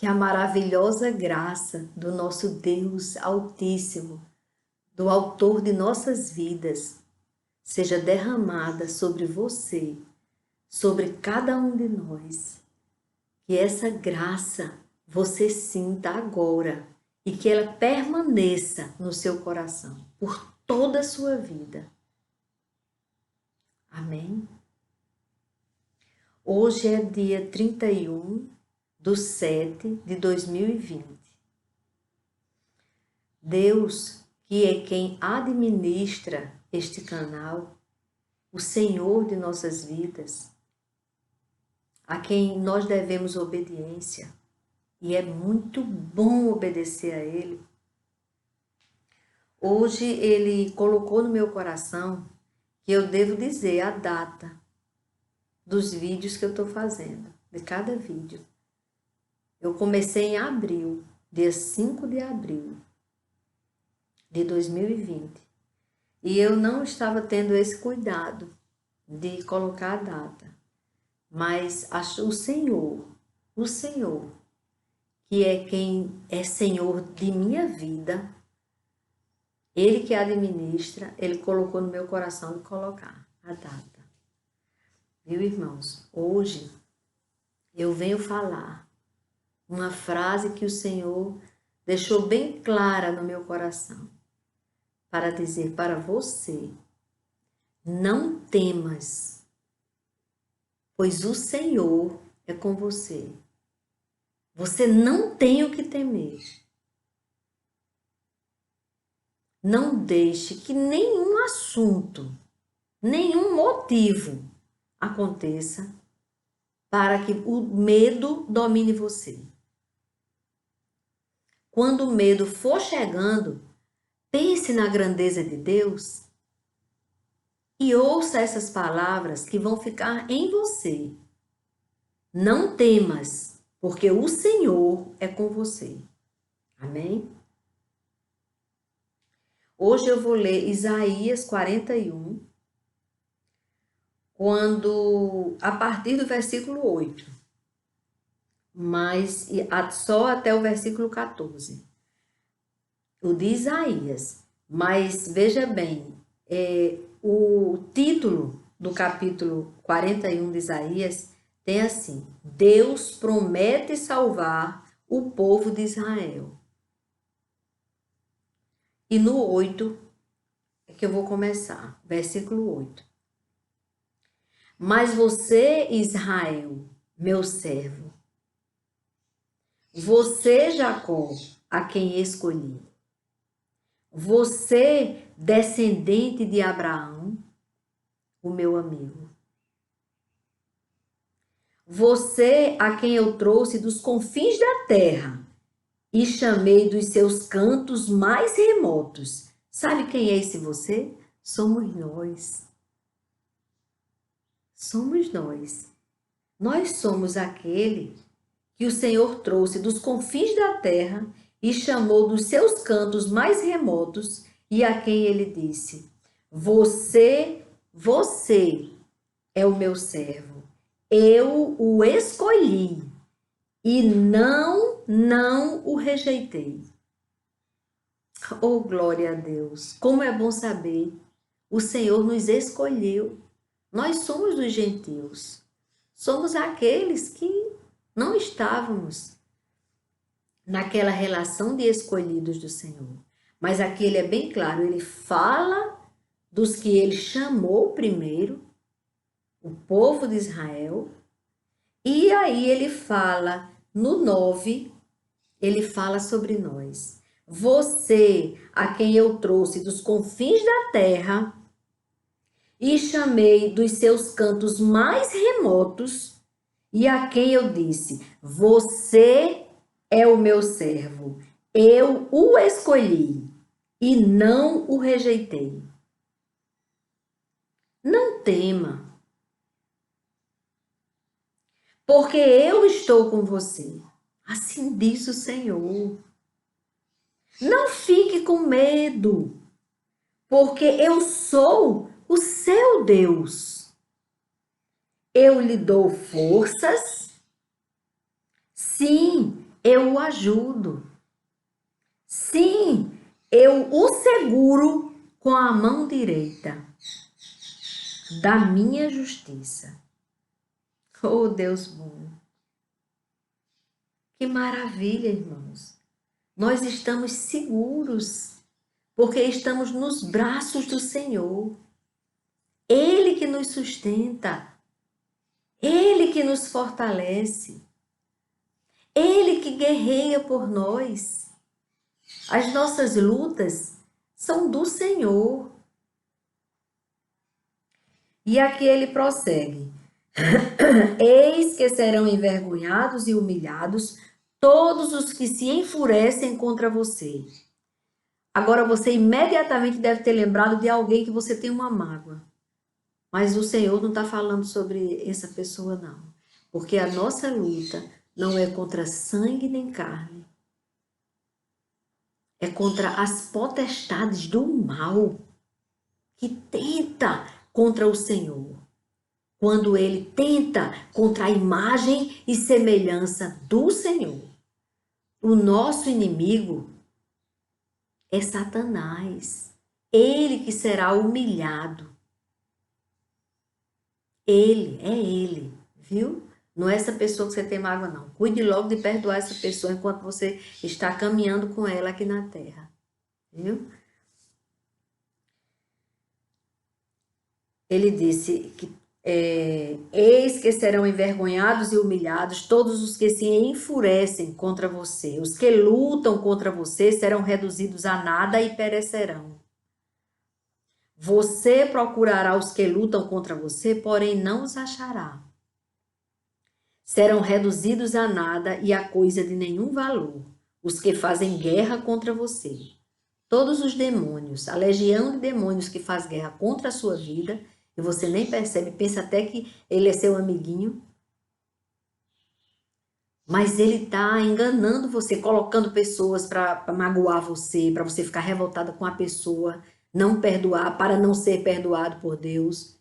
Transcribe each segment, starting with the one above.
Que a maravilhosa graça do nosso Deus Altíssimo, do Autor de nossas vidas, seja derramada sobre você, sobre cada um de nós. Que essa graça você sinta agora e que ela permaneça no seu coração por toda a sua vida. Amém? Hoje é dia 31/7/2020. Deus, que é quem administra este canal, o Senhor de nossas vidas, a quem nós devemos obediência, e é muito bom obedecer a Ele. Hoje Ele colocou no meu coração que eu devo dizer a data dos vídeos que eu estou fazendo, de cada vídeo. Eu comecei em abril, dia 5 de abril de 2020. E eu não estava tendo esse cuidado de colocar a data. Mas o Senhor, que é quem é Senhor de minha vida, Ele que administra, Ele colocou no meu coração de colocar a data. Viu, irmãos? Hoje eu venho falar uma frase que o Senhor deixou bem clara no meu coração, para dizer para você: não temas, pois o Senhor é com você. Você não tem o que temer. Não deixe que nenhum assunto, nenhum motivo aconteça para que o medo domine você. Quando o medo for chegando, pense na grandeza de Deus e ouça essas palavras que vão ficar em você. Não temas, porque o Senhor é com você. Amém? Hoje eu vou ler Isaías 41, a partir do versículo 8, mas só até o versículo 14. O de Isaías. Mas veja bem, o título do capítulo 41 de Isaías tem assim: Deus promete salvar o povo de Israel. E no 8 é que eu vou começar, versículo 8. Mas você, Israel, meu servo, você, Jacó, a quem escolhi, você, descendente de Abraão, o meu amigo, você a quem eu trouxe dos confins da terra e chamei dos seus cantos mais remotos. Sabe quem é esse você? Somos nós. Somos nós. Nós somos aquele que o Senhor trouxe dos confins da terra e chamou dos seus cantos mais remotos e a quem ele disse: você é o meu servo. Eu o escolhi e não o rejeitei. Oh, glória a Deus! Como é bom saber, o Senhor nos escolheu. Nós somos dos gentios. Somos aqueles que não estávamos naquela relação de escolhidos do Senhor. Mas aqui ele é bem claro, ele fala dos que ele chamou primeiro, o povo de Israel, e aí ele fala, no 9, ele fala sobre nós. Você, a quem eu trouxe dos confins da terra e chamei dos seus cantos mais remotos, e a quem eu disse: você é o meu servo, eu o escolhi e não o rejeitei. Não tema, porque eu estou com você. Assim diz o Senhor. Não fique com medo, porque eu sou o seu Deus. Eu lhe dou forças. Sim, eu o ajudo. Sim, eu o seguro com a mão direita da minha justiça. Oh, Deus bom. Que maravilha, irmãos. Nós estamos seguros, porque estamos nos braços do Senhor. Ele que nos sustenta, Ele que nos fortalece, Ele que guerreia por nós. As nossas lutas são do Senhor. E aqui ele prossegue. Eis que serão envergonhados e humilhados todos os que se enfurecem contra você. Agora você imediatamente deve ter lembrado de alguém que você tem uma mágoa. Mas o Senhor não está falando sobre essa pessoa, não. Porque a nossa luta não é contra sangue nem carne. É contra as potestades do mal que tenta contra o Senhor. Quando ele tenta contra a imagem e semelhança do Senhor. O nosso inimigo é Satanás. Ele que será humilhado. Ele, viu? Não é essa pessoa que você tem mágoa, não. Cuide logo de perdoar essa pessoa enquanto você está caminhando com ela aqui na terra. Viu? Ele disse que eis que serão envergonhados e humilhados todos os que se enfurecem contra você. Os que lutam contra você serão reduzidos a nada e perecerão. Você procurará os que lutam contra você, porém não os achará. Serão reduzidos a nada e a coisa de nenhum valor, os que fazem guerra contra você. Todos os demônios, a legião de demônios que faz guerra contra a sua vida, e você nem percebe, pensa até que ele é seu amiguinho, mas ele está enganando você, colocando pessoas para magoar você, para você ficar revoltada com a pessoa, não perdoar, para não ser perdoado por Deus.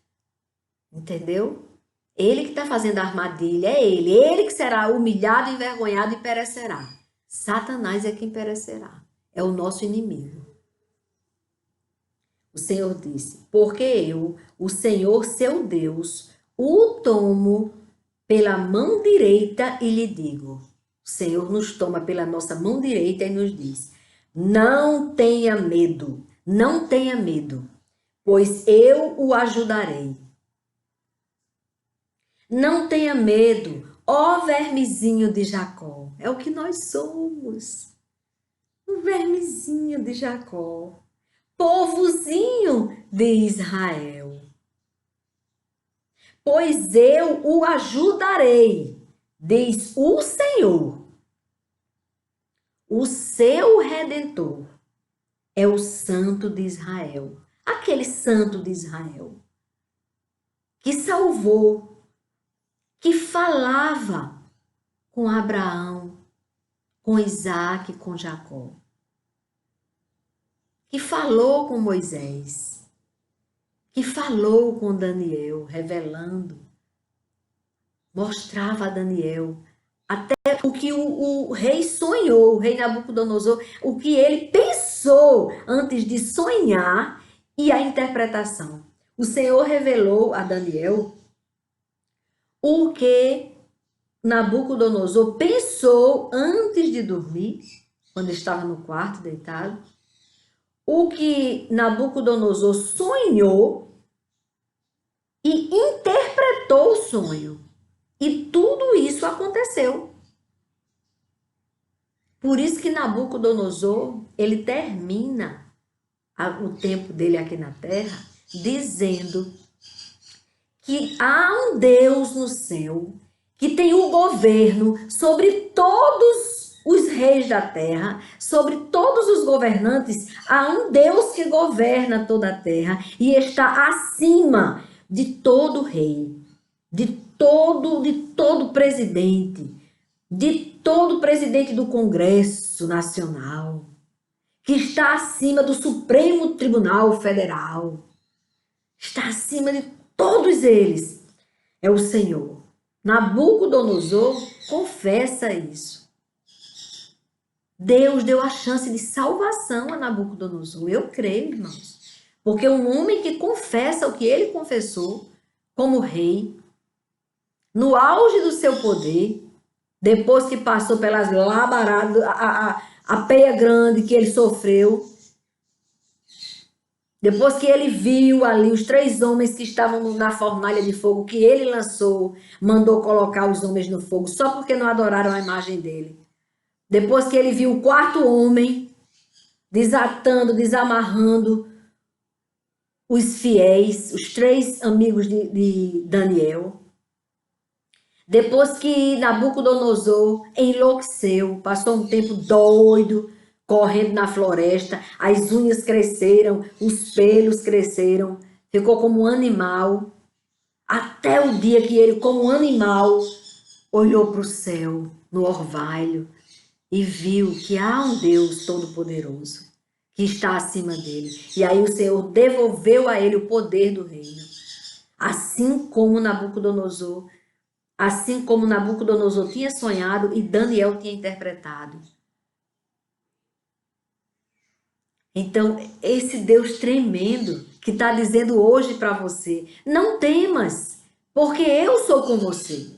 Entendeu? Ele que está fazendo a armadilha, é ele que será humilhado, envergonhado e perecerá. Satanás é quem perecerá, é o nosso inimigo. O Senhor disse, porque eu, o Senhor seu Deus, o tomo pela mão direita e lhe digo. O Senhor nos toma pela nossa mão direita e nos diz, não tenha medo, não tenha medo, pois eu o ajudarei. Não tenha medo, ó vermezinho de Jacó. É o que nós somos. O vermezinho de Jacó. Povozinho de Israel. Pois eu o ajudarei, diz o Senhor. O seu Redentor é o Santo de Israel. Aquele Santo de Israel que salvou, que falava com Abraão, com Isaac, com Jacó, que falou com Moisés, que falou com Daniel, revelando, mostrava a Daniel até o que o rei sonhou, o rei Nabucodonosor, o que ele pensou antes de sonhar e a interpretação. O Senhor revelou a Daniel o que Nabucodonosor pensou antes de dormir, quando estava no quarto deitado, o que Nabucodonosor sonhou e interpretou o sonho. E tudo isso aconteceu. Por isso que Nabucodonosor, ele termina o tempo dele aqui na terra, dizendo que há um Deus no céu que tem o governo sobre todos os reis da terra, sobre todos os governantes. Há um Deus que governa toda a terra e está acima de todo rei, de todo presidente, de todo presidente do Congresso Nacional, que está acima do Supremo Tribunal Federal, está acima de todos eles, é o Senhor. Nabucodonosor confessa isso. Deus deu a chance de salvação a Nabucodonosor. Eu creio, irmãos. Porque um homem que confessa o que ele confessou como rei, no auge do seu poder, depois que passou pelas labaradas, a peia grande que ele sofreu, depois que ele viu ali os 3 homens que estavam na fornalha de fogo, que ele lançou, mandou colocar os homens no fogo, só porque não adoraram a imagem dele. Depois que ele viu o 4º homem desatando, desamarrando os fiéis, os 3 amigos de Daniel. Depois que Nabucodonosor enlouqueceu, passou um tempo doido, correndo na floresta, as unhas cresceram, os pelos cresceram, ficou como um animal, até o dia que ele, como um animal, olhou para o céu, no orvalho, e viu que há um Deus todo-poderoso, que está acima dele. E aí o Senhor devolveu a ele o poder do reino. Assim como Nabucodonosor tinha sonhado e Daniel tinha interpretado. Então, esse Deus tremendo que está dizendo hoje para você, não temas, porque eu sou com você.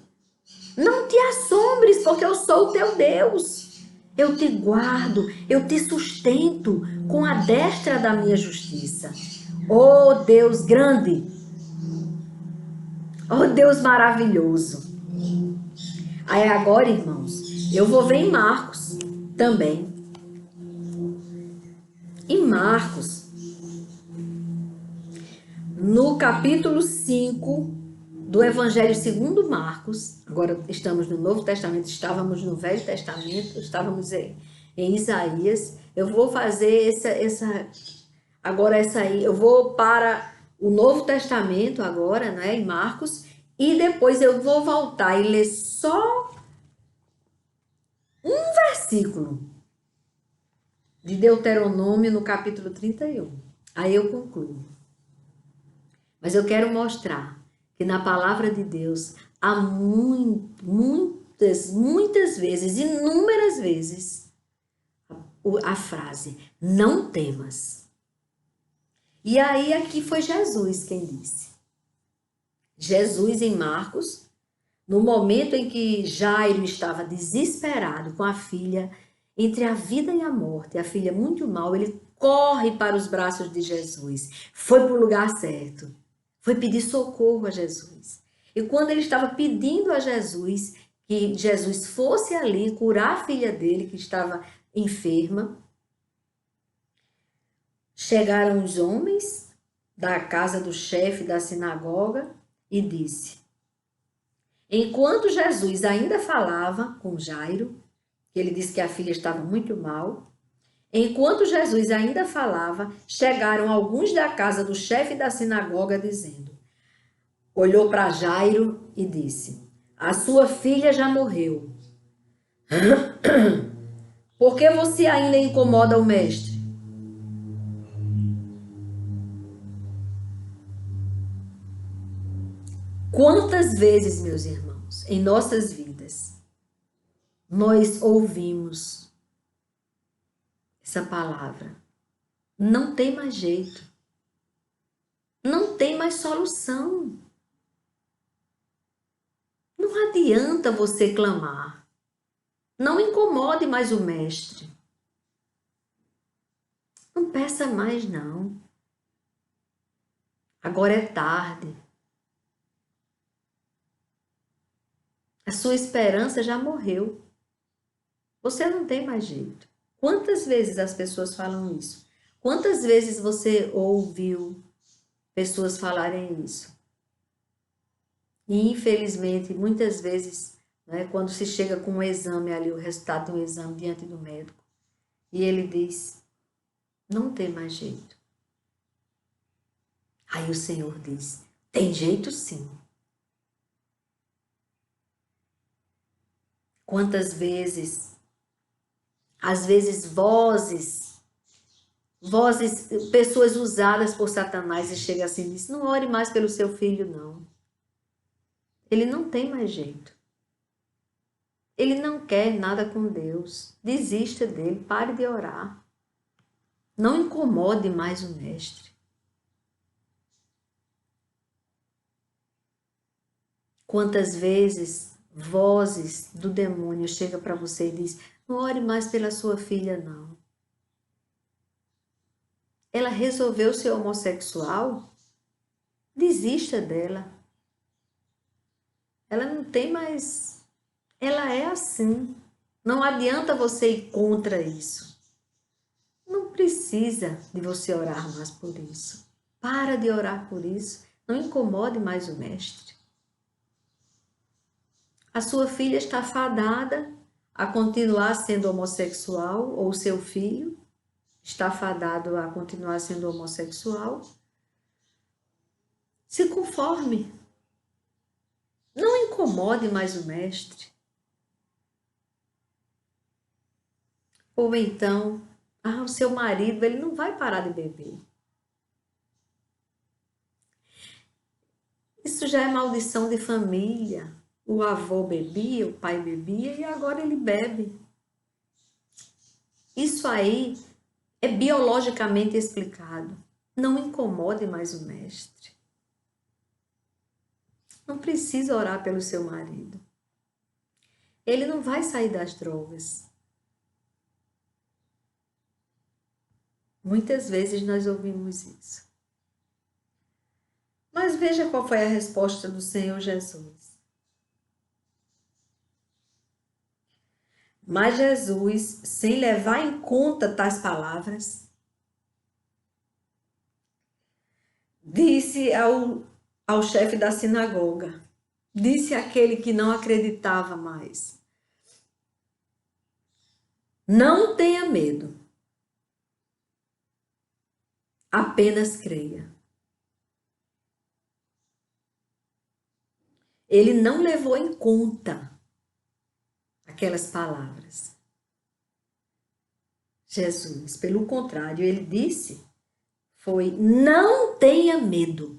Não te assombres, porque eu sou o teu Deus. Eu te guardo, eu te sustento com a destra da minha justiça. Oh Deus grande, oh Deus maravilhoso. Aí agora, irmãos, eu vou ver em Marcos também. Em Marcos, no capítulo 5 do Evangelho segundo Marcos, agora estamos no Novo Testamento, estávamos no Velho Testamento, estávamos em Isaías. Eu vou fazer essa aí, eu vou para o Novo Testamento agora, né, em Marcos, e depois eu vou voltar e ler só um versículo de Deuteronômio no capítulo 31. Aí eu concluo. Mas eu quero mostrar que na palavra de Deus há muitas vezes, inúmeras vezes, a frase, não temas. E aí aqui foi Jesus quem disse. Jesus em Marcos, no momento em que Jairo estava desesperado com a filha, entre a vida e a morte, a filha muito mal, ele corre para os braços de Jesus. Foi para o lugar certo. Foi pedir socorro a Jesus. E quando ele estava pedindo a Jesus que Jesus fosse ali curar a filha dele, que estava enferma, chegaram os homens da casa do chefe da sinagoga e disse: enquanto Jesus ainda falava com Jairo, que ele disse que a filha estava muito mal, enquanto Jesus ainda falava, chegaram alguns da casa do chefe da sinagoga dizendo, olhou para Jairo e disse, a sua filha já morreu. Por que você ainda incomoda o mestre? Quantas vezes, meus irmãos, em nossas vidas, nós ouvimos essa palavra? Não tem mais jeito. Não tem mais solução. Não adianta você clamar. Não incomode mais o mestre. Não peça mais, não. Agora é tarde. A sua esperança já morreu. Você não tem mais jeito. Quantas vezes as pessoas falam isso? Quantas vezes você ouviu pessoas falarem isso? E infelizmente, muitas vezes, né, quando se chega com um exame ali, o resultado de um exame diante do médico, e ele diz, não tem mais jeito. Aí o Senhor diz, tem jeito sim. Quantas vezes, às vezes vozes, pessoas usadas por Satanás e chega assim e diz, não ore mais pelo seu filho não. Ele não tem mais jeito. Ele não quer nada com Deus. Desista dele, pare de orar. Não incomode mais o mestre. Quantas vezes vozes do demônio chegam para você e diz: não ore mais pela sua filha, não. Ela resolveu ser homossexual? Desista dela. Ela não tem mais... Ela é assim. Não adianta você ir contra isso. Não precisa de você orar mais por isso. Para de orar por isso. Não incomode mais o mestre. A sua filha está fadada a continuar sendo homossexual, ou o seu filho está fadado a continuar sendo homossexual. Se conforme. Não incomode mais o mestre. Ou então, o seu marido, ele não vai parar de beber. Isso já é maldição de família. O avô bebia, o pai bebia e agora ele bebe. Isso aí é biologicamente explicado. Não incomode mais o mestre. Não precisa orar pelo seu marido. Ele não vai sair das drogas. Muitas vezes nós ouvimos isso. Mas veja qual foi a resposta do Senhor Jesus. Mas Jesus, sem levar em conta tais palavras, disse ao chefe da sinagoga, disse àquele que não acreditava mais: não tenha medo, apenas creia. Ele não levou em conta aquelas palavras. Jesus, pelo contrário, ele disse, não tenha medo,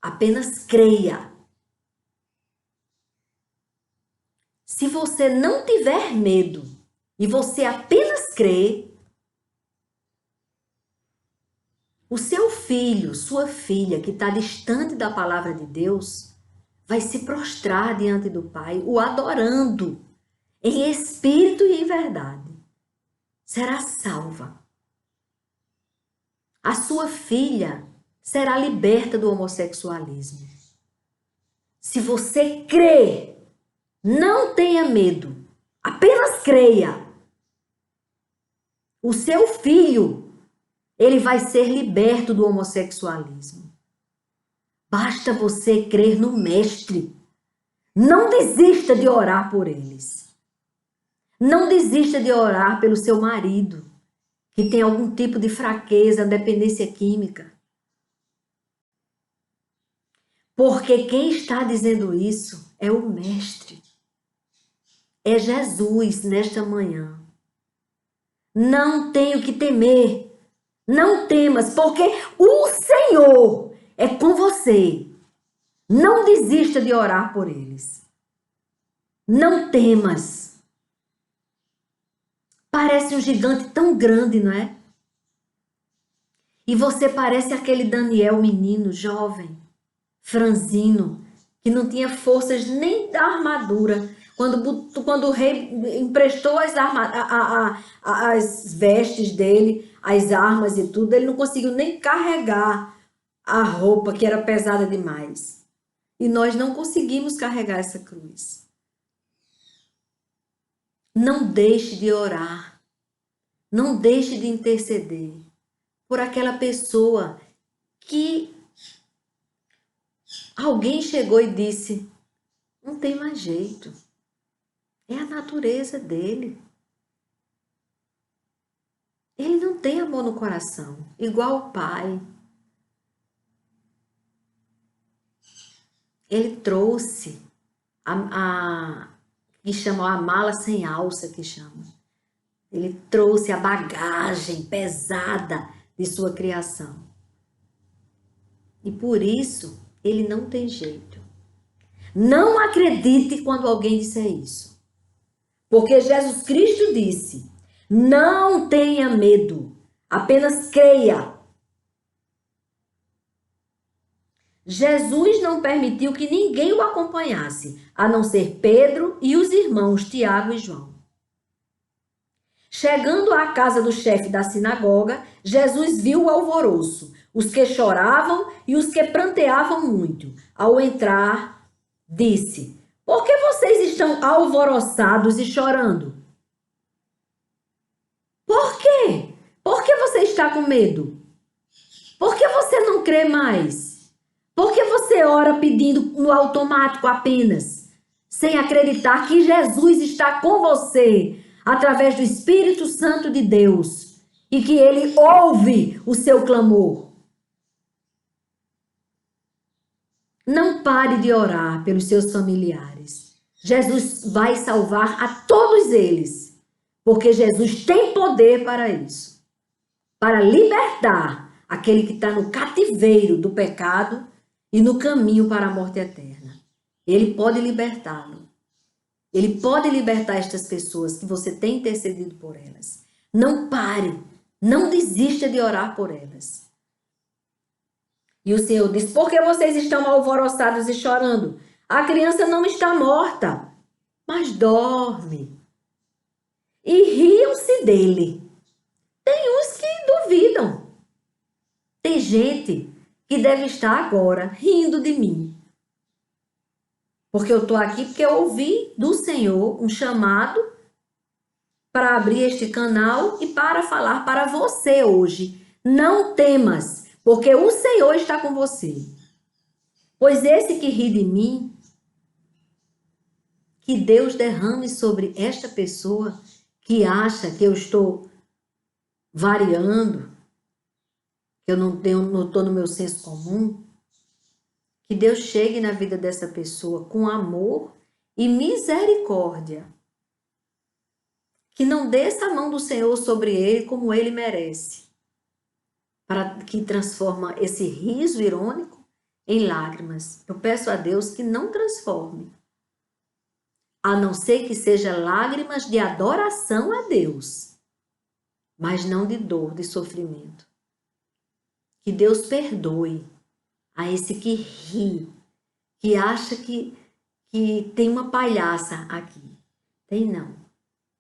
apenas creia. Se você não tiver medo e você apenas crê, o seu filho, sua filha, que está distante da palavra de Deus, vai se prostrar diante do Pai, o adorando, em espírito e em verdade. Será salva. A sua filha será liberta do homossexualismo. Se você crê, não tenha medo, apenas creia. O seu filho, ele vai ser liberto do homossexualismo. Basta você crer no Mestre. Não desista de orar por eles. Não desista de orar pelo seu marido, que tem algum tipo de fraqueza, dependência química. Porque quem está dizendo isso é o Mestre. É Jesus nesta manhã. Não tenho que temer. Não temas, porque o Senhor é com você. Não desista de orar por eles. Não temas. Parece um gigante tão grande, não é? E você parece aquele Daniel, menino, jovem, franzino, que não tinha forças nem da armadura. Quando o rei emprestou as vestes dele, as armas e tudo, ele não conseguiu nem carregar a roupa que era pesada demais. E nós não conseguimos carregar essa cruz. Não deixe de orar. Não deixe de interceder por aquela pessoa que alguém chegou e disse: não tem mais jeito. É a natureza dele. Ele não tem amor no coração, igual o pai. Ele trouxe que chama a mala sem alça, que chama. Ele trouxe a bagagem pesada de sua criação. E por isso, ele não tem jeito. Não acredite quando alguém disser isso. Porque Jesus Cristo disse: não tenha medo, apenas creia. Jesus não permitiu que ninguém o acompanhasse, a não ser Pedro e os irmãos Tiago e João. Chegando à casa do chefe da sinagoga, Jesus viu o alvoroço, os que choravam e os que pranteavam muito. Ao entrar, disse: por que vocês estão alvoroçados e chorando? Por quê? Por que você está com medo? Por que você não crê mais? Por que você ora pedindo no automático apenas, sem acreditar que Jesus está com você através do Espírito Santo de Deus e que Ele ouve o seu clamor? Não pare de orar pelos seus familiares. Jesus vai salvar a todos eles, porque Jesus tem poder para isso, para libertar aquele que está no cativeiro do pecado e no caminho para a morte eterna. Ele pode libertá-lo. Ele pode libertar estas pessoas que você tem intercedido por elas. Não pare, não desista de orar por elas. E o Senhor diz: por que vocês estão alvoroçados e chorando? A criança não está morta, mas dorme. E riam-se dele. Tem uns que duvidam. Tem gente que deve estar agora rindo de mim. Porque eu estou aqui porque eu ouvi do Senhor um chamado para abrir este canal e para falar para você hoje. Não temas, porque o Senhor está com você. Pois esse que ri de mim, que Deus derrame sobre esta pessoa que acha que eu estou variando, que eu não estou no meu senso comum, que Deus chegue na vida dessa pessoa com amor e misericórdia. Que não desça a mão do Senhor sobre ele como ele merece. Para que transforma esse riso irônico em lágrimas. Eu peço a Deus que não transforme. A não ser que seja lágrimas de adoração a Deus. Mas não de dor, de sofrimento. Que Deus perdoe a esse que ri, que acha que tem uma palhaça aqui. Tem não.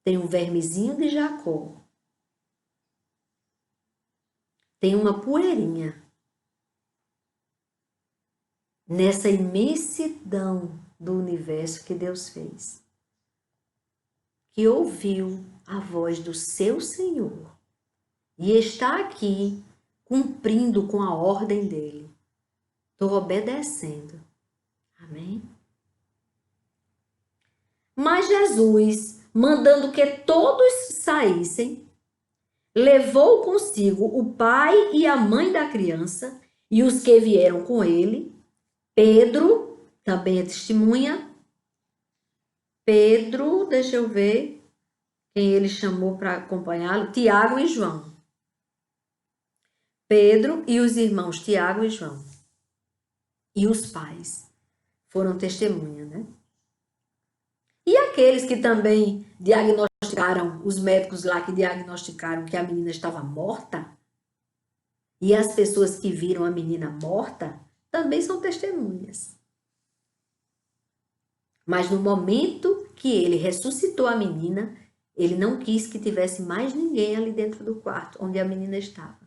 Tem um vermezinho de Jacó. Tem uma poeirinha. Nessa imensidão do universo que Deus fez. Que ouviu a voz do seu Senhor. E está aqui cumprindo com a ordem dele. Estou obedecendo. Amém? Mas Jesus, mandando que todos saíssem, levou consigo o pai e a mãe da criança e os que vieram com ele. Pedro, também é testemunha. Pedro, deixa eu ver quem ele chamou para acompanhá-lo. Tiago e João. Pedro e os irmãos Tiago e João. E os pais foram testemunha, né? E aqueles que também diagnosticaram, os médicos lá que diagnosticaram que a menina estava morta, e as pessoas que viram a menina morta, também são testemunhas. Mas no momento que ele ressuscitou a menina, ele não quis que tivesse mais ninguém ali dentro do quarto onde a menina estava.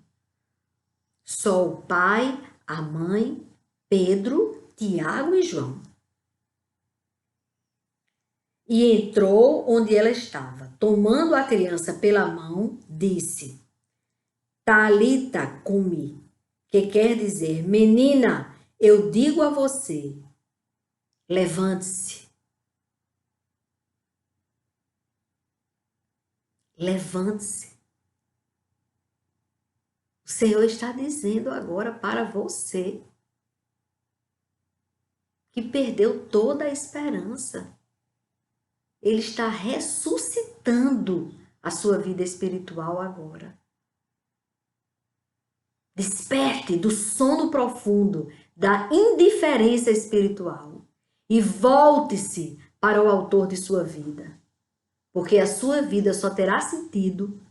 Só o pai, a mãe, Pedro, Tiago e João. E entrou onde ela estava. Tomando a criança pela mão, disse: Talita cumi, que quer dizer: menina, eu digo a você, levante-se. Levante-se. O Senhor está dizendo agora para você que perdeu toda a esperança. Ele está ressuscitando a sua vida espiritual agora. Desperte do sono profundo, da indiferença espiritual e volte-se para o autor de sua vida. porque a sua vida só terá sentido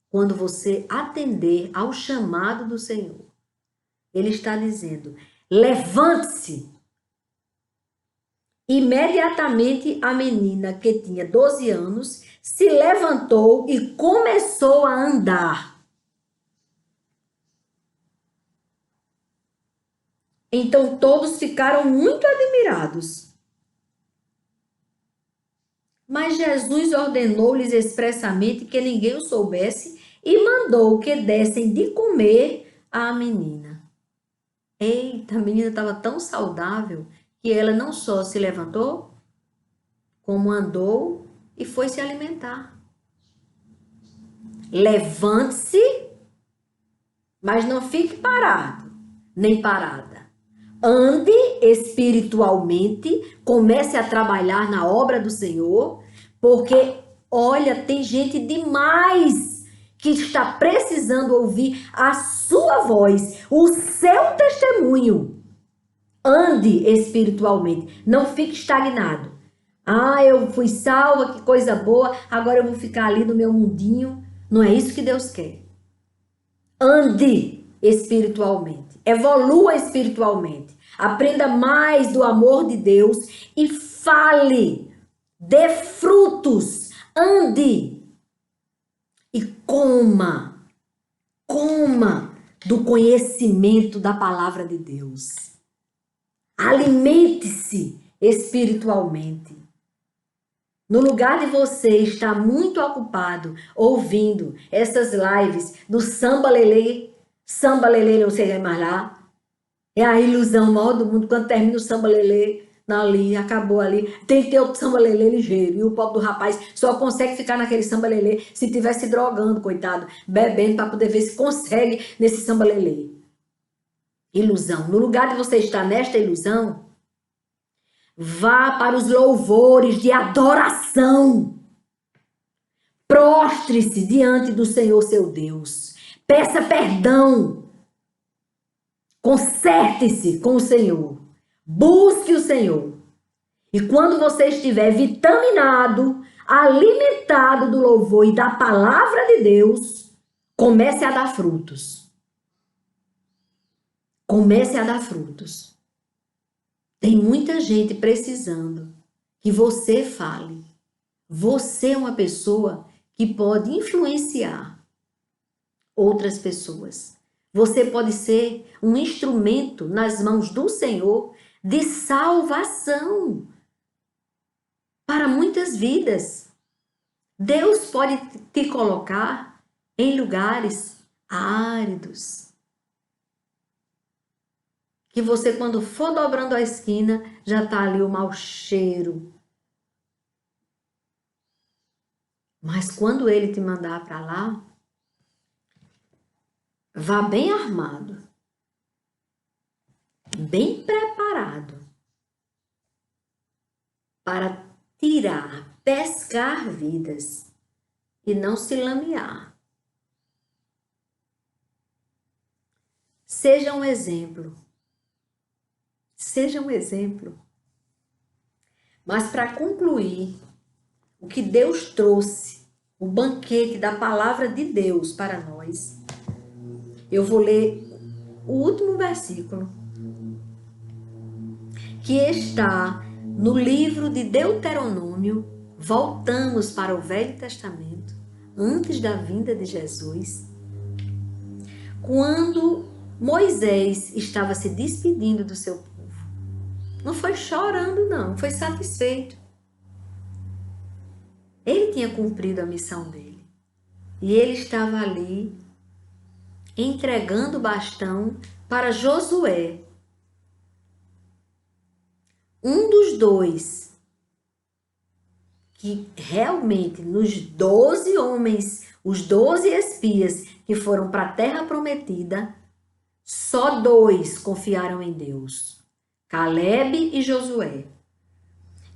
quando você atender ao chamado do Senhor. Ele está dizendo: levante-se. Imediatamente a menina, que tinha 12 anos, se levantou e começou a andar. Então todos ficaram muito admirados. Mas Jesus ordenou-lhes expressamente que ninguém o soubesse e mandou que dessem de comer à menina. Eita, a menina estava tão saudável que ela não só se levantou, como andou e foi se alimentar. Levante-se, mas não fique parado, nem parada. Ande espiritualmente, comece a trabalhar na obra do Senhor, porque, olha, tem gente demais que está precisando ouvir a sua voz, o seu testemunho. Ande espiritualmente, não fique estagnado. Ah, eu fui salva, que coisa boa, agora eu vou ficar ali no meu mundinho. Não é isso que Deus quer. Ande espiritualmente, evolua espiritualmente, aprenda mais do amor de Deus e fale, dê frutos, ande e coma do conhecimento da palavra de Deus. Alimente-se espiritualmente. No lugar de você estar muito ocupado ouvindo essas lives do samba lelê, não sei mais lá, é a ilusão maior do mundo. Quando termina o samba lelê, ali, acabou ali, tem que ter outro samba lelê ligeiro, e o pobre do rapaz só consegue ficar naquele samba lelê se estiver se drogando, coitado, bebendo para poder ver se consegue nesse samba lelê. Ilusão. No lugar de você estar nesta ilusão, vá para os louvores de adoração. Prostre-se diante do Senhor seu Deus. Peça perdão. Conserte-se com o Senhor. Busque o Senhor. E quando você estiver vitaminado, alimentado do louvor e da palavra de Deus, comece a dar frutos. Comece a dar frutos. Tem muita gente precisando que você fale. Você é uma pessoa que pode influenciar outras pessoas. Você pode ser um instrumento nas mãos do Senhor de salvação para muitas vidas. Deus pode te colocar em lugares áridos, que você, quando for dobrando a esquina, já está ali o mau cheiro. Mas quando Ele te mandar para lá, vá bem armado, bem preparado para tirar, pescar vidas e não se lamear. Seja um exemplo. Seja um exemplo. Mas para concluir, o que Deus trouxe, o banquete da palavra de Deus para nós, eu vou ler o último versículo, que está no livro de Deuteronômio. Voltamos para o Velho Testamento, antes da vinda de Jesus, quando Moisés estava se despedindo do seu povo. Não foi chorando, não, foi satisfeito. Ele tinha cumprido a missão dele. E ele estava ali entregando o bastão para Josué. Um dos dois que realmente, nos 12 homens, os 12 espias que foram para a terra prometida, só 2 confiaram em Deus: Caleb e Josué.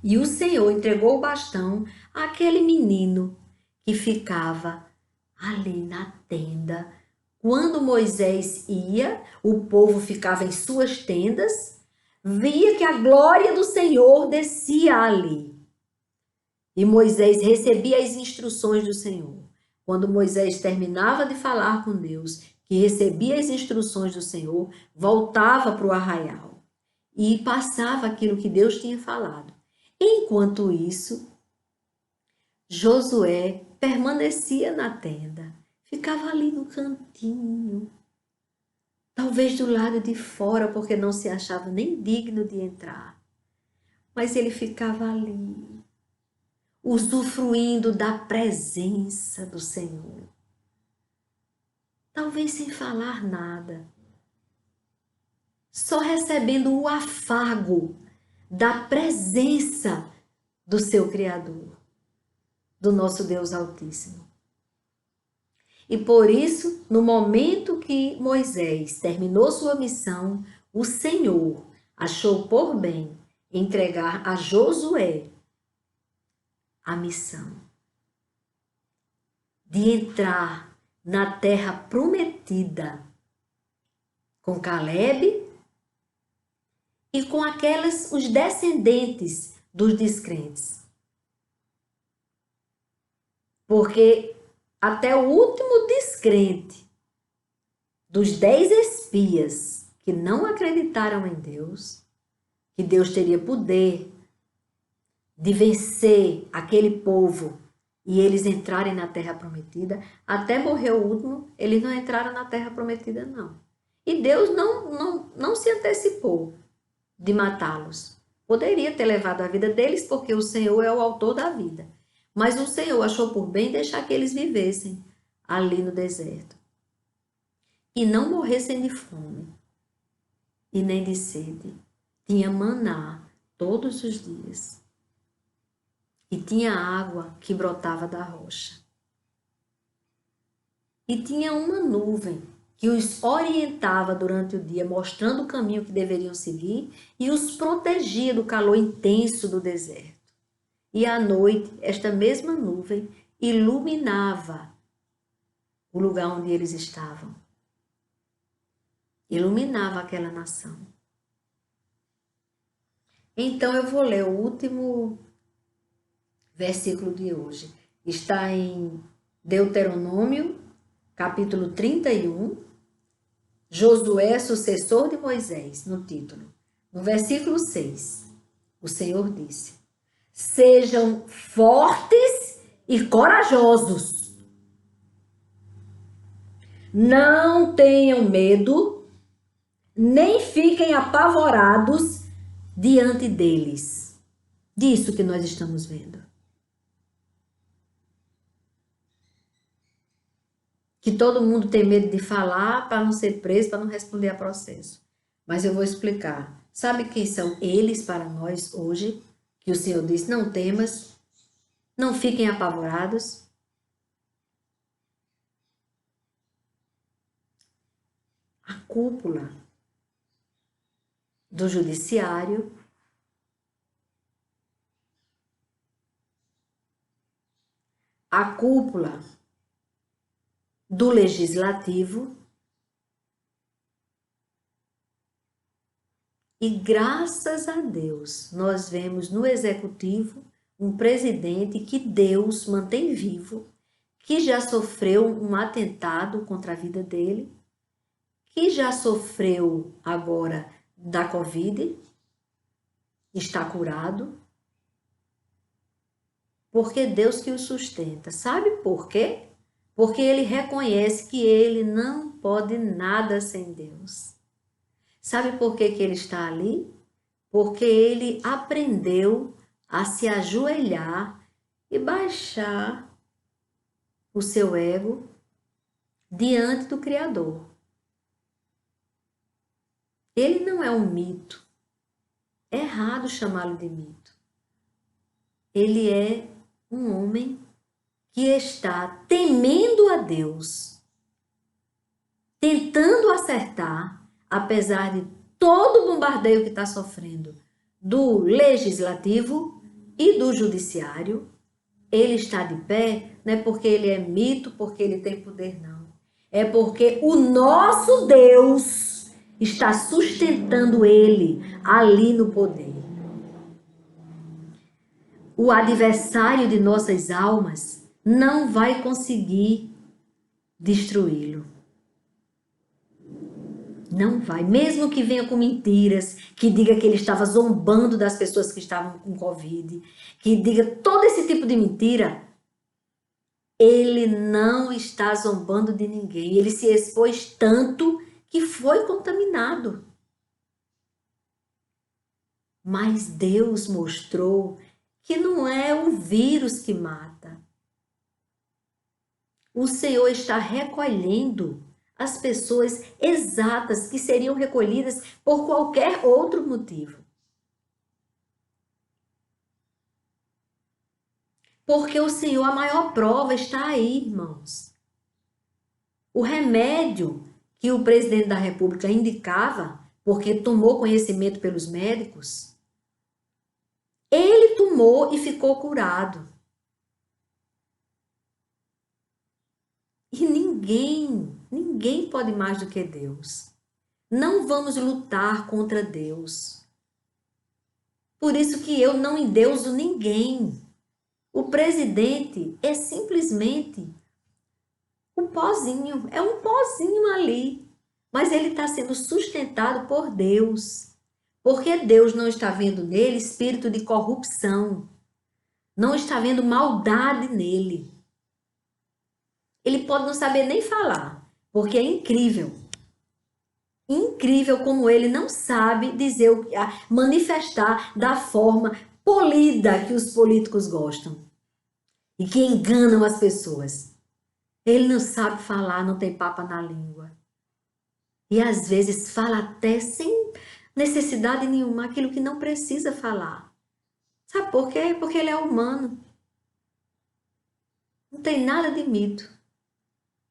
E o Senhor entregou o bastão àquele menino que ficava ali na tenda. Quando Moisés ia, o povo ficava em suas tendas, via que a glória do Senhor descia ali. E Moisés recebia as instruções do Senhor. Quando Moisés terminava de falar com Deus, que recebia as instruções do Senhor, voltava para o arraial e passava aquilo que Deus tinha falado. Enquanto isso, Josué permanecia na tenda, ficava ali no cantinho, talvez do lado de fora, porque não se achava nem digno de entrar. Mas ele ficava ali, usufruindo da presença do Senhor. Talvez sem falar nada, só recebendo o afago da presença do seu Criador, do nosso Deus Altíssimo. E por isso, no momento que Moisés terminou sua missão, o Senhor achou por bem entregar a Josué a missão de entrar na terra prometida com Caleb e com os descendentes dos descrentes. Porque até o último descrente dos 10 espias que não acreditaram em Deus, que Deus teria poder de vencer aquele povo e eles entrarem na terra prometida, até morrer o último, eles não entraram na terra prometida, não. E Deus não se antecipou de matá-los. Poderia ter levado a vida deles, porque o Senhor é o autor da vida. Mas o Senhor achou por bem deixar que eles vivessem ali no deserto. E não morressem de fome e nem de sede. Tinha maná todos os dias. E tinha água que brotava da rocha. E tinha uma nuvem que os orientava durante o dia, mostrando o caminho que deveriam seguir e os protegia do calor intenso do deserto. E à noite, esta mesma nuvem iluminava o lugar onde eles estavam. Iluminava aquela nação. Então eu vou ler o último versículo de hoje. Está em Deuteronômio, capítulo 31, Josué, sucessor de Moisés, no título. No versículo 6, o Senhor disse: sejam fortes e corajosos. Não tenham medo, nem fiquem apavorados diante deles. Disso que nós estamos vendo. Que todo mundo tem medo de falar para não ser preso, para não responder a processo. Mas eu vou explicar. Sabe quem são eles para nós hoje? Que o Senhor diz, não temas, não fiquem apavorados. A cúpula do judiciário, a cúpula do legislativo e graças a Deus nós vemos no executivo um presidente que Deus mantém vivo, que já sofreu um atentado contra a vida dele, que já sofreu agora da Covid, está curado, porque Deus que o sustenta. Sabe por quê? Porque ele reconhece que ele não pode nada sem Deus. Sabe por que ele está ali? Porque ele aprendeu a se ajoelhar e baixar o seu ego diante do Criador. Ele não é um mito. É errado chamá-lo de mito. Ele é um homem que está temendo a Deus, tentando acertar, apesar de todo o bombardeio que está sofrendo do legislativo e do judiciário. Ele está de pé, não é porque ele é mito, porque ele tem poder, não. É porque o nosso Deus está sustentando ele ali no poder. o adversário de nossas almas não vai conseguir destruí-lo. Não vai. Mesmo que venha com mentiras, que diga que ele estava zombando das pessoas que estavam com Covid, que diga todo esse tipo de mentira, ele não está zombando de ninguém. Ele se expôs tanto que foi contaminado. Mas Deus mostrou que não é o vírus que mata. O Senhor está recolhendo as pessoas exatas que seriam recolhidas por qualquer outro motivo. Porque o Senhor, a maior prova está aí, irmãos. O remédio que o presidente da República indicava, porque tomou conhecimento pelos médicos, ele tomou e ficou curado. E ninguém pode mais do que Deus. Não vamos lutar contra Deus. Por isso que eu não endeuso ninguém. O presidente é simplesmente um pozinho, é um pozinho ali. Mas ele está sendo sustentado por Deus. Porque Deus não está vendo nele espírito de corrupção. Não está vendo maldade nele. Ele pode não saber nem falar, porque é incrível. Incrível como ele não sabe dizer, manifestar da forma polida que os políticos gostam e que enganam as pessoas. Ele não sabe falar, não tem papa na língua. E às vezes fala até sem necessidade nenhuma aquilo que não precisa falar. Sabe por quê? Porque ele é humano. Não tem nada de mito.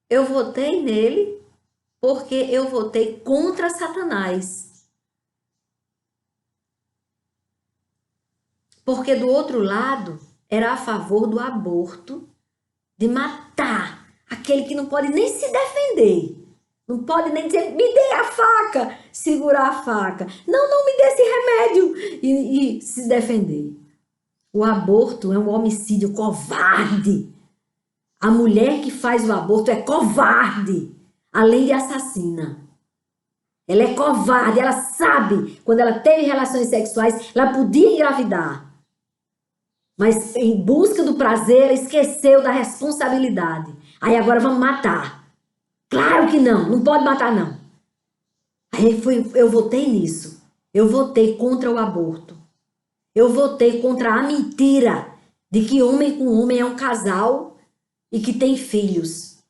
Eu votei nele porque eu votei contra Satanás. Porque do outro lado era a favor do aborto, de matar aquele que não pode nem se defender. Não pode nem dizer, me dê a faca, segurar a faca. Não me dê esse remédio e se defender. O aborto é um homicídio covarde. A mulher que faz o aborto é covarde, além de assassina. Ela é covarde, ela sabe, quando ela teve relações sexuais, ela podia engravidar. Mas em busca do prazer, ela esqueceu da responsabilidade. Aí agora vamos matar. Claro que não pode matar não. Aí eu votei nisso. Eu votei contra o aborto. Eu votei contra a mentira de que homem com homem é um casal e que tem filhos.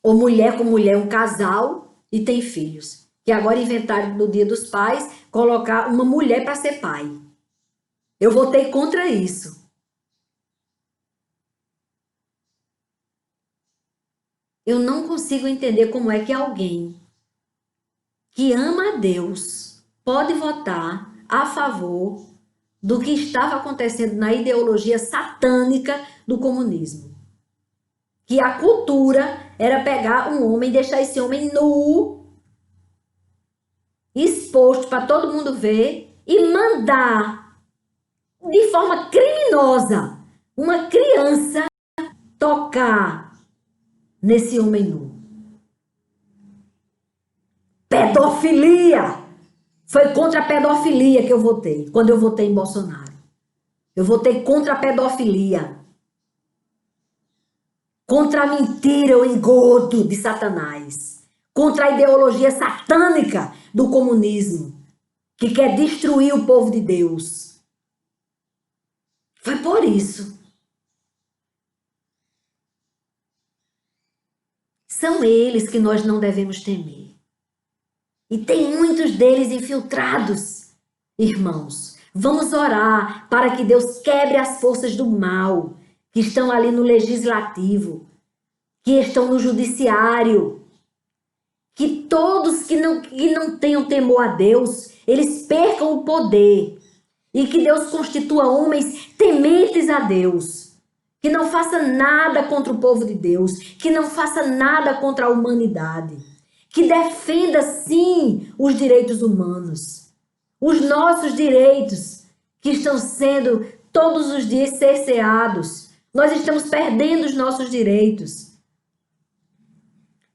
Ou mulher com mulher, um casal e tem filhos. Que agora inventaram no Dia dos Pais colocar uma mulher para ser pai. Eu votei contra isso. Eu não consigo entender como é que alguém que ama a Deus pode votar a favor do que estava acontecendo na ideologia satânica do comunismo. Que a cultura era pegar um homem, deixar esse homem nu, exposto para todo mundo ver e mandar de forma criminosa uma criança tocar nesse homem nu. Pedofilia! Foi contra a pedofilia que eu votei, quando eu votei em Bolsonaro. Eu votei contra a pedofilia. Contra a mentira, o engodo de Satanás. Contra a ideologia satânica do comunismo, que quer destruir o povo de Deus. Foi por isso. São eles que nós não devemos temer. E tem muitos deles infiltrados. Irmãos, vamos orar para que Deus quebre as forças do mal que estão ali no legislativo, que estão no judiciário. Que todos que não tenham temor a Deus, eles percam o poder. E que Deus constitua homens tementes a Deus. Que não faça nada contra o povo de Deus. Que não faça nada contra a humanidade. Que defenda, sim, os direitos humanos. Os nossos direitos. que estão sendo todos os dias cerceados. Nós estamos perdendo os nossos direitos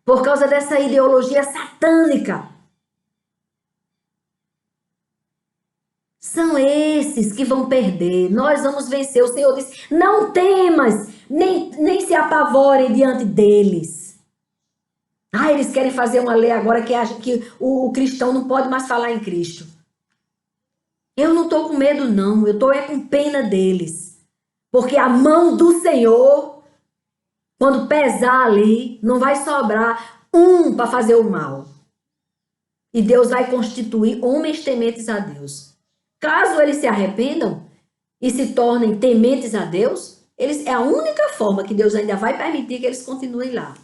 por causa dessa ideologia satânica. São esses que vão perder. Nós vamos vencer. O Senhor disse: não temas, nem se apavorem diante deles. Eles querem fazer uma lei agora que o cristão não pode mais falar em Cristo. Eu não estou com medo, não. Eu estou com pena deles. Porque a mão do Senhor, quando pesar ali, não vai sobrar um para fazer o mal. E Deus vai constituir homens tementes a Deus. Caso eles se arrependam e se tornem tementes a Deus, é a única forma que Deus ainda vai permitir que eles continuem lá.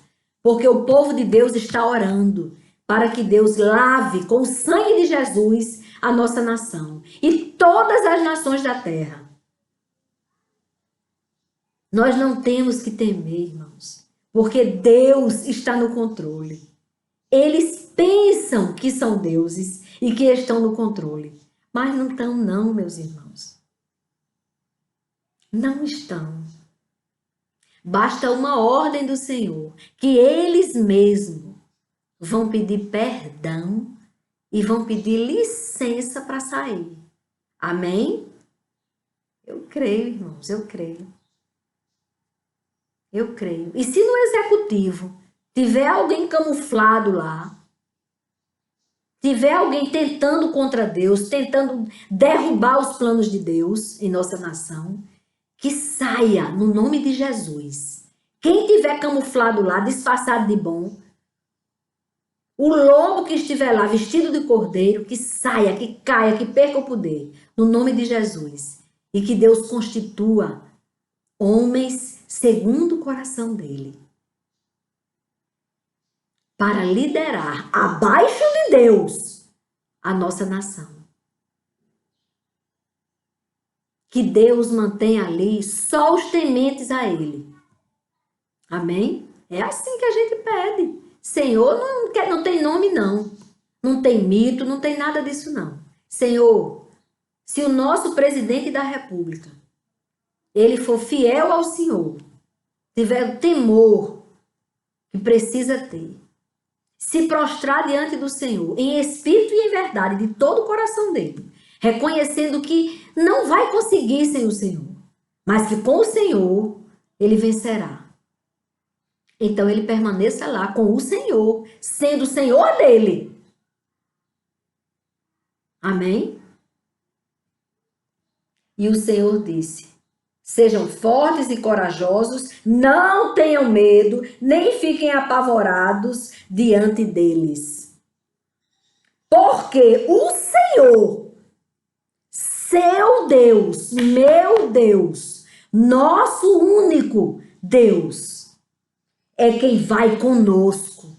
Porque o povo de Deus está orando para que Deus lave com o sangue de Jesus a nossa nação e todas as nações da terra. Nós não temos que temer, irmãos, porque Deus está no controle. Eles pensam que são deuses e que estão no controle, mas não estão não, meus irmãos. Não estão. Basta uma ordem do Senhor, que eles mesmos vão pedir perdão e vão pedir licença para sair. Amém? Eu creio, irmãos, eu creio. Eu creio. E se no executivo tiver alguém camuflado lá, tiver alguém tentando contra Deus, tentando derrubar os planos de Deus em nossa nação, que saia no nome de Jesus. Quem tiver camuflado lá, disfarçado de bom, o lobo que estiver lá vestido de cordeiro, que saia, que caia, que perca o poder, no nome de Jesus. E que Deus constitua homens segundo o coração dele, para liderar abaixo de Deus a nossa nação. Que Deus mantenha ali só os tementes a ele. Amém? É assim que a gente pede. Senhor, não tem nome não. Não tem mito, não tem nada disso não. Senhor, se o nosso presidente da República, ele for fiel ao Senhor, tiver o temor que precisa ter, se prostrar diante do Senhor, em espírito e em verdade, de todo o coração dele, reconhecendo que não vai conseguir sem o Senhor, mas que com o Senhor ele vencerá. Então ele permaneça lá com o Senhor, sendo o Senhor dele. Amém? E o Senhor disse: sejam fortes e corajosos, não tenham medo, nem fiquem apavorados diante deles. Porque o Senhor, seu Deus, meu Deus, nosso único Deus, é quem vai conosco.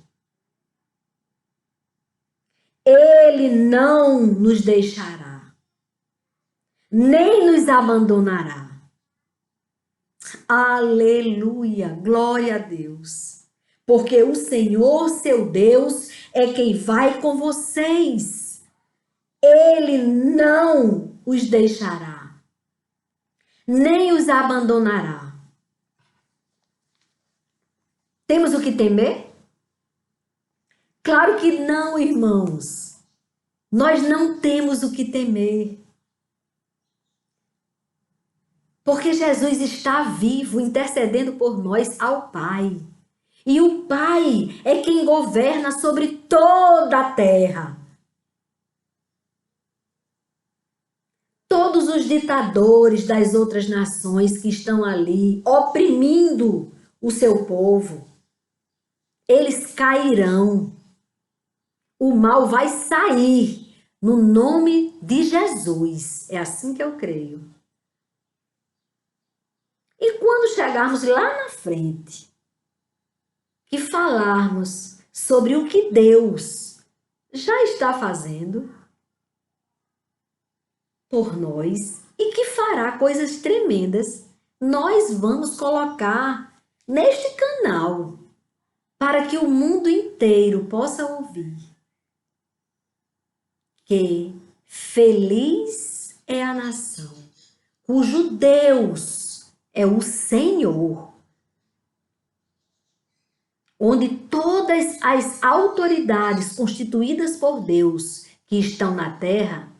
Ele não nos deixará, nem nos abandonará. Aleluia, glória a Deus. Porque o Senhor, seu Deus, é quem vai com vocês. Ele não os deixará, nem os abandonará. Temos o que temer? Claro que não, irmãos. Nós não temos o que temer. Porque Jesus está vivo, intercedendo por nós ao Pai. E o Pai é quem governa sobre toda a terra. Todos os ditadores das outras nações que estão ali oprimindo o seu povo, eles cairão. O mal vai sair no nome de Jesus. É assim que eu creio. E quando chegarmos lá na frente e falarmos sobre o que Deus já está fazendo por nós e que fará coisas tremendas, nós vamos colocar neste canal para que o mundo inteiro possa ouvir que feliz é a nação cujo Deus é o Senhor, onde todas as autoridades constituídas por Deus que estão na terra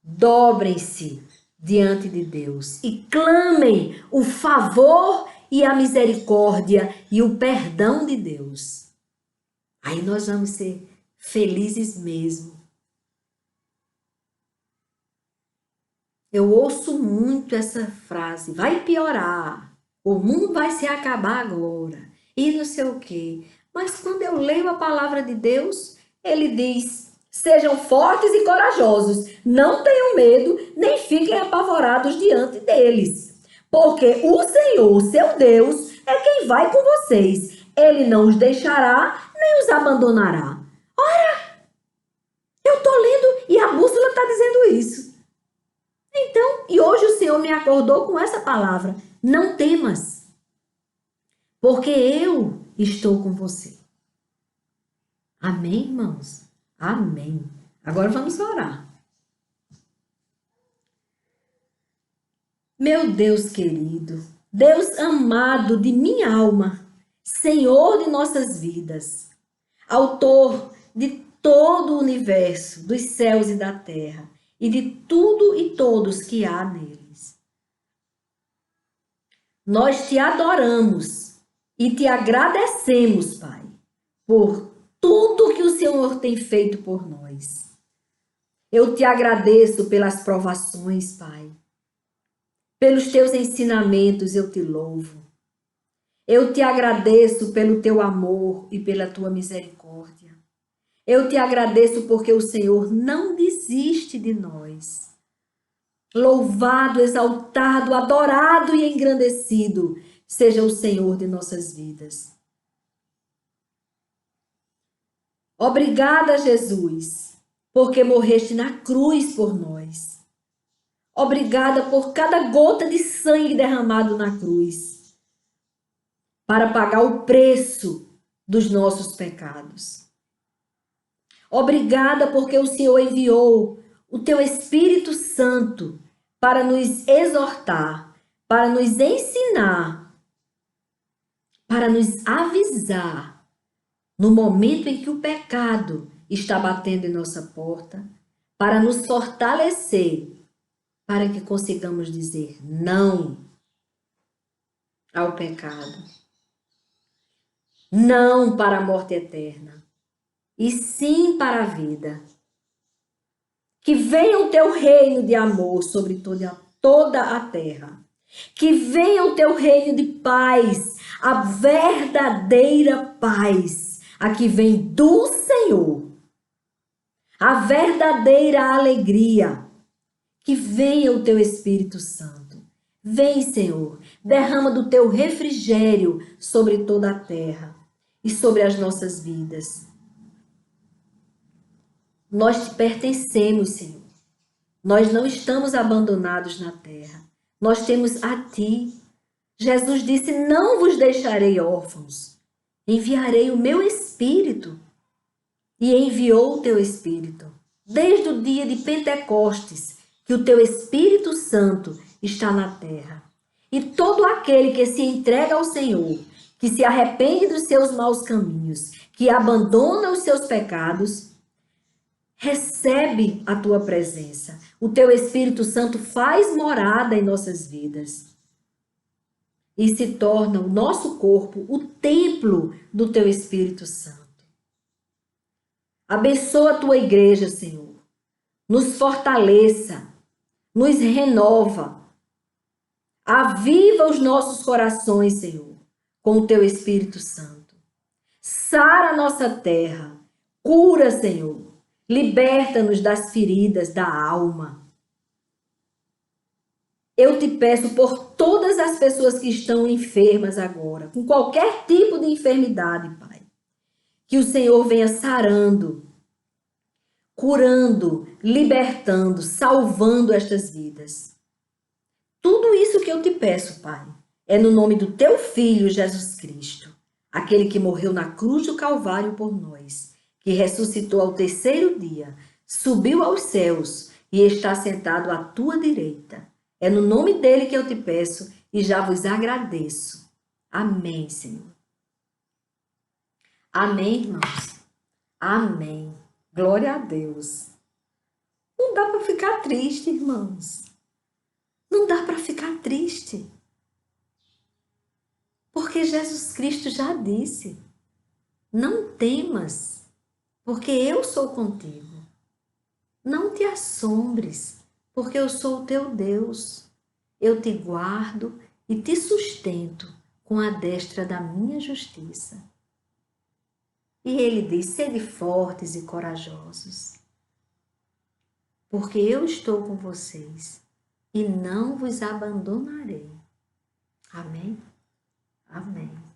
dobrem-se diante de Deus e clamem o favor e a misericórdia e o perdão de Deus. Aí nós vamos ser felizes mesmo. Eu ouço muito essa frase, vai piorar, o mundo vai se acabar agora, e não sei o quê. Mas quando eu leio a palavra de Deus, ele diz, sejam fortes e corajosos, não tenham medo, nem fiquem apavorados diante deles. Porque o Senhor, seu Deus, é quem vai com vocês. Ele não os deixará, nem os abandonará. Ora, eu estou lendo e a bússola está dizendo isso. Então, e hoje o Senhor me acordou com essa palavra, não temas, porque eu estou com você. Amém, irmãos? Amém. Agora vamos orar. Meu Deus querido, Deus amado de minha alma, Senhor de nossas vidas, autor de todo o universo, dos céus e da terra, e de tudo e todos que há neles. Nós te adoramos e te agradecemos, Pai, por tudo que o Senhor tem feito por nós. Eu te agradeço pelas provações, Pai. Pelos teus ensinamentos eu te louvo. Eu te agradeço pelo teu amor e pela tua misericórdia. Eu te agradeço porque o Senhor não desiste de nós. Louvado, exaltado, adorado e engrandecido seja o Senhor de nossas vidas. Obrigada, Jesus, porque morreste na cruz por nós. Obrigada por cada gota de sangue derramado na cruz, para pagar o preço dos nossos pecados. Obrigada porque o Senhor enviou o teu Espírito Santo para nos exortar, para nos ensinar, para nos avisar no momento em que o pecado está batendo em nossa porta, para nos fortalecer, para que consigamos dizer não ao pecado, não para a morte eterna, e sim para a vida. Que venha o teu reino de amor sobre toda a terra. Que venha o teu reino de paz, a verdadeira paz, a que vem do Senhor. A verdadeira alegria. Que venha o teu Espírito Santo. Vem, Senhor, derrama do teu refrigério sobre toda a terra e sobre as nossas vidas. Nós te pertencemos, Senhor. Nós não estamos abandonados na terra. Nós temos a ti. Jesus disse, não vos deixarei órfãos. Enviarei o meu Espírito. E enviou o teu Espírito. Desde o dia de Pentecostes, que o teu Espírito Santo está na terra. E todo aquele que se entrega ao Senhor, que se arrepende dos seus maus caminhos, que abandona os seus pecados, recebe a tua presença. O teu Espírito Santo faz morada em nossas vidas. E se torna o nosso corpo o templo do teu Espírito Santo. Abençoa a tua igreja, Senhor. Nos fortaleça. Nos renova. Aviva os nossos corações, Senhor, com o teu Espírito Santo. Sara a nossa terra. Cura, Senhor. Liberta-nos das feridas da alma. Eu te peço por todas as pessoas que estão enfermas agora, com qualquer tipo de enfermidade, Pai, que o Senhor venha sarando, curando, libertando, salvando estas vidas. Tudo isso que eu te peço, Pai, é no nome do teu Filho, Jesus Cristo, aquele que morreu na cruz do Calvário por nós, que ressuscitou ao terceiro dia, subiu aos céus e está sentado à tua direita. É no nome dele que eu te peço e já vos agradeço. Amém, Senhor. Amém, irmãos. Amém. Glória a Deus. Não dá para ficar triste, irmãos. Não dá para ficar triste. Porque Jesus Cristo já disse: não temas, porque eu sou contigo. Não te assombres, porque eu sou o teu Deus. Eu te guardo e te sustento com a destra da minha justiça. E ele diz: sede fortes e corajosos, porque eu estou com vocês e não vos abandonarei. Amém? Amém.